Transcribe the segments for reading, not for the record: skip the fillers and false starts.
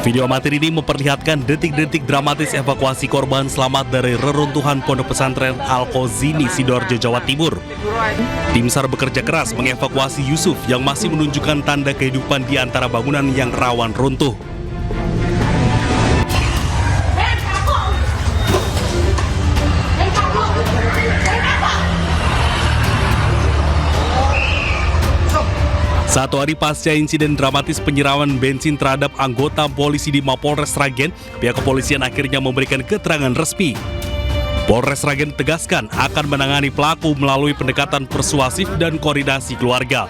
Video amatir ini memperlihatkan detik-detik dramatis evakuasi korban selamat dari reruntuhan pondok pesantren Al-Qazini, Sidoarjo, Jawa Timur. Tim SAR bekerja keras mengevakuasi Yusuf yang masih menunjukkan tanda kehidupan di antara bangunan yang rawan runtuh. Satu hari pasca insiden dramatis penyiraman bensin terhadap anggota polisi di Mapolres Sragen, pihak kepolisian akhirnya memberikan keterangan resmi. Polres Sragen tegaskan akan menangani pelaku melalui pendekatan persuasif dan koordinasi keluarga.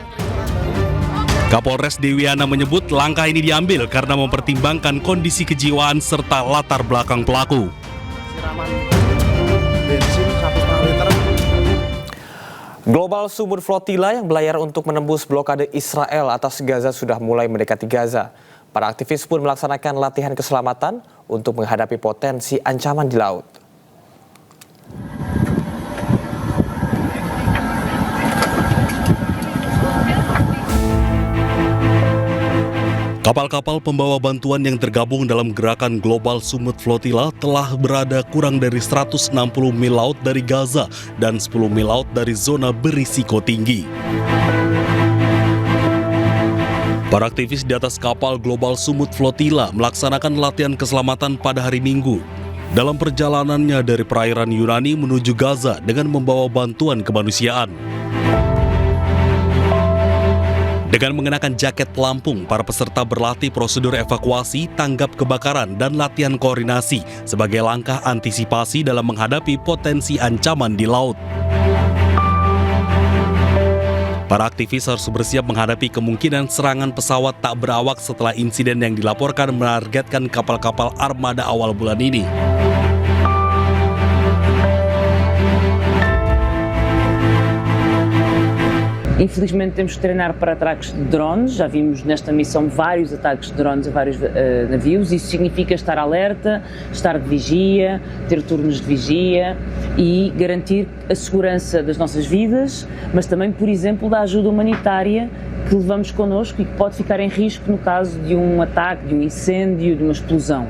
Kapolres Dewiana menyebut langkah ini diambil karena mempertimbangkan kondisi kejiwaan serta latar belakang pelaku. Global Sumut Flotilla yang berlayar untuk menembus blokade Israel atas Gaza sudah mulai mendekati Gaza. Para aktivis pun melaksanakan latihan keselamatan untuk menghadapi potensi ancaman di laut. Kapal-kapal pembawa bantuan yang tergabung dalam gerakan Global Sumut Flotilla telah berada kurang dari 160 mil laut dari Gaza dan 10 mil laut dari zona berisiko tinggi. Para aktivis di atas kapal Global Sumut Flotilla melaksanakan latihan keselamatan pada hari Minggu. Dalam perjalanannya dari perairan Yunani menuju Gaza dengan membawa bantuan kemanusiaan. Dengan mengenakan jaket pelampung, para peserta berlatih prosedur evakuasi, tanggap kebakaran, dan latihan koordinasi sebagai langkah antisipasi dalam menghadapi potensi ancaman di laut. Para aktivis harus bersiap menghadapi kemungkinan serangan pesawat tak berawak setelah insiden yang dilaporkan menargetkan kapal-kapal armada awal bulan ini. Infelizmente temos que treinar para ataques de drones, já vimos nesta missão vários ataques de drones a vários navios, isso significa estar alerta, estar de vigia, ter turnos de vigia e garantir a segurança das nossas vidas, mas também, por exemplo, da ajuda humanitária que levamos connosco e que pode ficar em risco no caso de um ataque, de um incêndio, de uma explosão.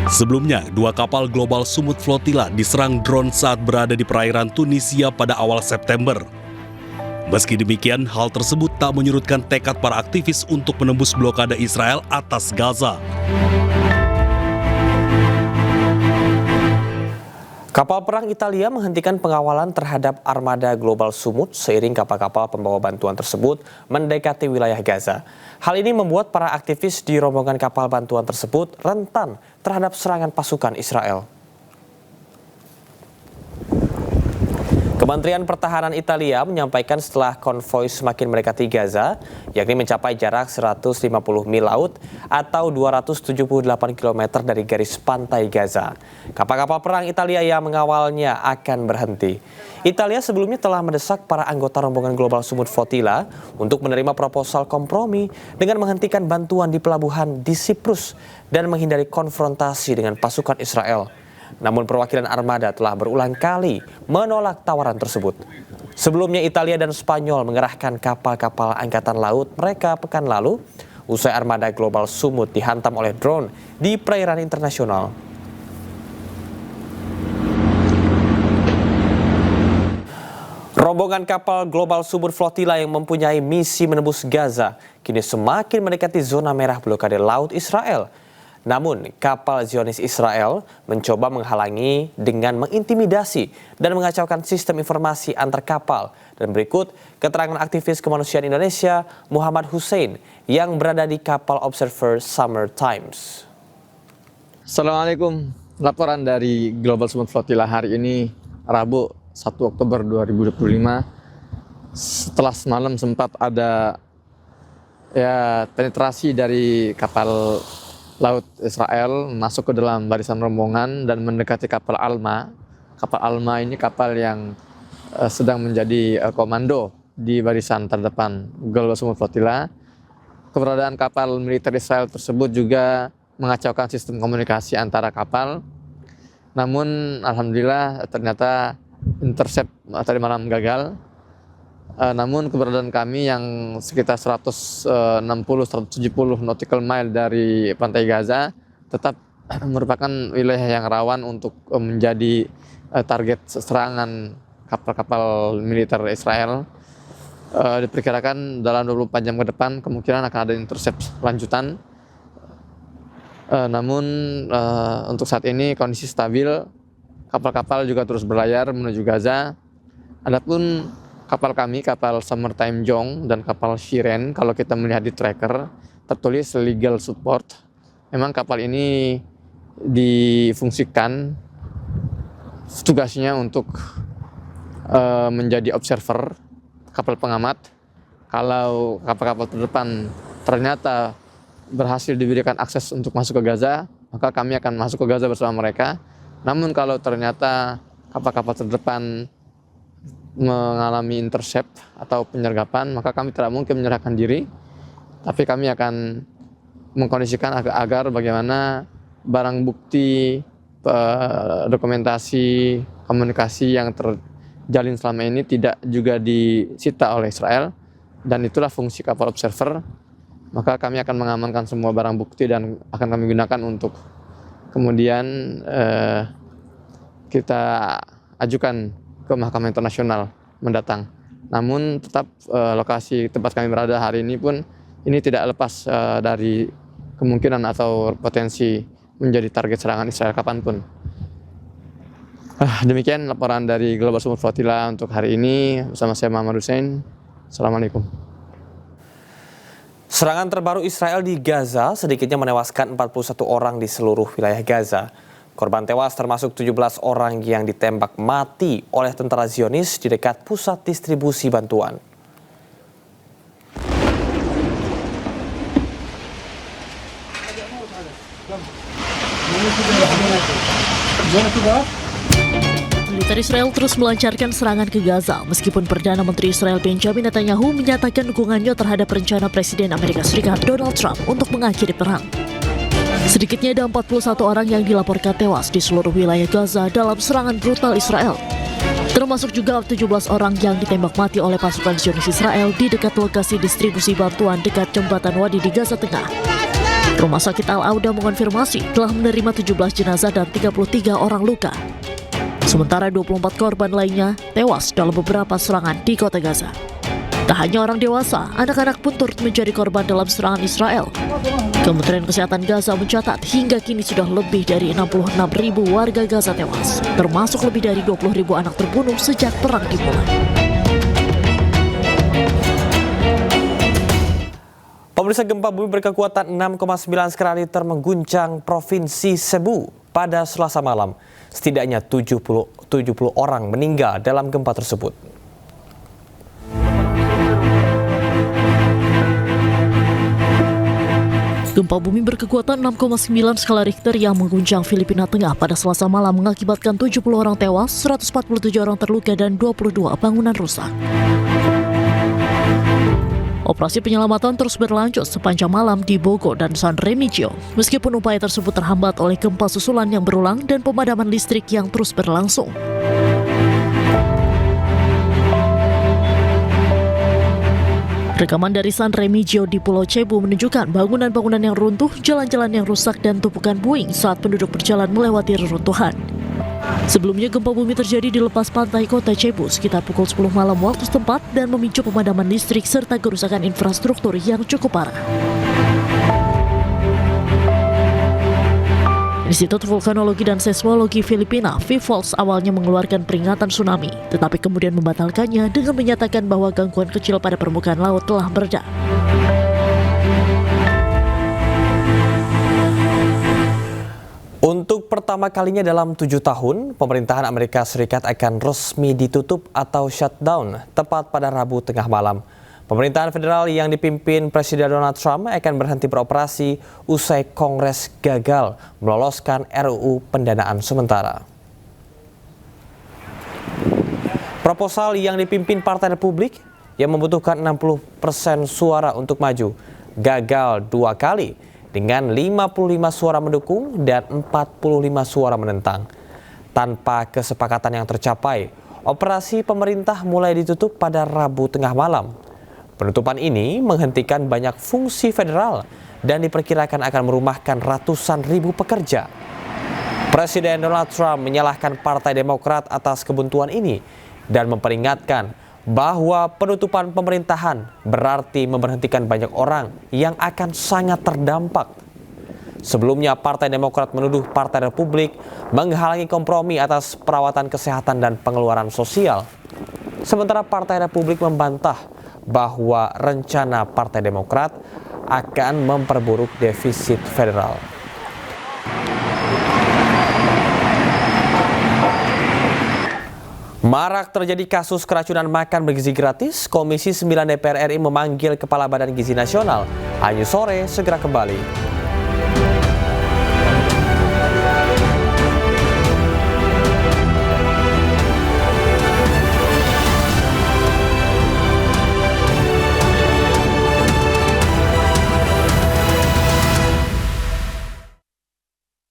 Sebelumnya, dua kapal Global Sumut Flotilla diserang drone saat berada di perairan Tunisia pada awal September. Meski demikian, hal tersebut tak menyurutkan tekad para aktivis untuk menembus blokade Israel atas Gaza. Kapal perang Italia menghentikan pengawalan terhadap armada Global Sumut seiring kapal-kapal pembawa bantuan tersebut mendekati wilayah Gaza. Hal ini membuat para aktivis di rombongan kapal bantuan tersebut rentan terhadap serangan pasukan Israel. Kementerian Pertahanan Italia menyampaikan setelah konvoi semakin mendekati Gaza, yakni mencapai jarak 150 mil laut atau 278 km dari garis pantai Gaza. Kapal-kapal perang Italia yang mengawalnya akan berhenti. Italia sebelumnya telah mendesak para anggota rombongan Global Sumut Flotilla untuk menerima proposal kompromi dengan menghentikan bantuan di pelabuhan di Siprus dan menghindari konfrontasi dengan pasukan Israel. Namun perwakilan armada telah berulang kali menolak tawaran tersebut. Sebelumnya Italia dan Spanyol mengerahkan kapal-kapal angkatan laut mereka pekan lalu usai armada Global Sumut dihantam oleh drone di perairan internasional. Rombongan kapal Global Sumut Flotilla yang mempunyai misi menembus Gaza kini semakin mendekati zona merah blokade laut Israel. Namun, kapal Zionis Israel mencoba menghalangi dengan mengintimidasi dan mengacaukan sistem informasi antar kapal. Dan berikut keterangan aktivis kemanusiaan Indonesia Muhammad Hussein yang berada di kapal Observer Summer Times. Assalamualaikum, laporan dari Global Sumut Flotilla hari ini Rabu 1 Oktober 2025. Setelah semalam sempat ada penetrasi dari kapal laut Israel masuk ke dalam barisan rombongan dan mendekati kapal Alma. Kapal Alma ini kapal yang sedang menjadi komando di barisan terdepan Global Sumut Flotilla. Keberadaan kapal militer Israel tersebut juga mengacaukan sistem komunikasi antara kapal. Namun alhamdulillah ternyata intercept tadi malam gagal Namun keberadaan kami yang sekitar 160-170 nautical mile dari pantai Gaza tetap merupakan wilayah yang rawan untuk menjadi target serangan kapal-kapal militer Israel. Diperkirakan dalam 24 jam ke depan kemungkinan akan ada intercept lanjutan. Namun untuk saat ini kondisi stabil, kapal-kapal juga terus berlayar menuju Gaza. Adapun kapal kami, kapal Summertime Jong dan kapal Shiren, kalau kita melihat di tracker tertulis legal support. Memang kapal ini difungsikan tugasnya untuk menjadi observer, kapal pengamat. Kalau kapal-kapal terdepan ternyata berhasil diberikan akses untuk masuk ke Gaza, maka kami akan masuk ke Gaza bersama mereka. Namun kalau ternyata kapal-kapal terdepan mengalami intercept atau penyergapan, maka kami tidak mungkin menyerahkan diri, tapi kami akan mengkondisikan agar bagaimana barang bukti, dokumentasi, komunikasi yang terjalin selama ini tidak juga disita oleh Israel, dan itulah fungsi kapal observer. Maka kami akan mengamankan semua barang bukti dan akan kami gunakan untuk kemudian kita ajukan ke Mahkamah Internasional mendatang. Namun tetap lokasi tempat kami berada hari ini pun ini tidak lepas dari kemungkinan atau potensi menjadi target serangan Israel kapanpun. Demikian laporan dari Global Support Flotilla untuk hari ini bersama saya Muhammad Hussein. Assalamualaikum. Serangan terbaru Israel di Gaza sedikitnya menewaskan 41 orang di seluruh wilayah Gaza. Korban tewas termasuk 17 orang yang ditembak mati oleh tentara Zionis di dekat pusat distribusi bantuan. Militer Israel terus melancarkan serangan ke Gaza meskipun Perdana Menteri Israel Benjamin Netanyahu menyatakan dukungannya terhadap rencana Presiden Amerika Serikat Donald Trump untuk mengakhiri perang. Sedikitnya ada 41 orang yang dilaporkan tewas di seluruh wilayah Gaza dalam serangan brutal Israel. Termasuk juga 17 orang yang ditembak mati oleh pasukan Zionis Israel di dekat lokasi distribusi bantuan dekat jembatan Wadi di Gaza Tengah. Rumah sakit Al-Auda mengonfirmasi telah menerima 17 jenazah dan 33 orang luka. Sementara 24 korban lainnya tewas dalam beberapa serangan di kota Gaza. Tak hanya orang dewasa, anak-anak pun turut menjadi korban dalam serangan Israel. Kementerian Kesehatan Gaza mencatat hingga kini sudah lebih dari 66.000 warga Gaza tewas, termasuk lebih dari 20.000 anak terbunuh sejak perang dimulai. Pemirsa, gempa bumi berkekuatan 6,9 skala Richter mengguncang Provinsi Cebu pada Selasa malam. Setidaknya 70 orang meninggal dalam gempa tersebut. Gempa bumi berkekuatan 6,9 skala Richter yang mengguncang Filipina Tengah pada Selasa malam mengakibatkan 70 orang tewas, 147 orang terluka dan 22 bangunan rusak. Operasi penyelamatan terus berlanjut sepanjang malam di Bogo dan San Remigio, meskipun upaya tersebut terhambat oleh gempa susulan yang berulang dan pemadaman listrik yang terus berlangsung. Rekaman dari San Remigio di Pulau Cebu menunjukkan bangunan-bangunan yang runtuh, jalan-jalan yang rusak, dan tumpukan puing saat penduduk berjalan melewati reruntuhan. Sebelumnya gempa bumi terjadi di lepas pantai kota Cebu sekitar pukul 10 malam waktu setempat dan memicu pemadaman listrik serta kerusakan infrastruktur yang cukup parah. Institut Vulkanologi dan Seismologi Filipina, VVOLS, awalnya mengeluarkan peringatan tsunami, tetapi kemudian membatalkannya dengan menyatakan bahwa gangguan kecil pada permukaan laut telah mereda. Untuk pertama kalinya dalam 7 tahun, pemerintahan Amerika Serikat akan resmi ditutup atau shutdown tepat pada Rabu tengah malam. Pemerintahan federal yang dipimpin Presiden Donald Trump akan berhenti beroperasi usai Kongres gagal meloloskan RUU pendanaan sementara. Proposal yang dipimpin Partai Republik yang membutuhkan 60% suara untuk maju gagal 2 kali dengan 55 suara mendukung dan 45 suara menentang. Tanpa kesepakatan yang tercapai, Operasi pemerintah mulai ditutup pada Rabu tengah malam. Penutupan ini menghentikan banyak fungsi federal dan diperkirakan akan merumahkan ratusan ribu pekerja. Presiden Donald Trump menyalahkan Partai Demokrat atas kebuntuan ini dan memperingatkan bahwa penutupan pemerintahan berarti memberhentikan banyak orang yang akan sangat terdampak. Sebelumnya, Partai Demokrat menuduh Partai Republik menghalangi kompromi atas perawatan kesehatan dan pengeluaran sosial. Sementara Partai Republik membantah bahwa rencana Partai Demokrat akan memperburuk defisit federal. Marak terjadi kasus keracunan makan bergizi gratis. Komisi 9 DPR RI memanggil Kepala Badan Gizi Nasional. Ayu sore segera kembali.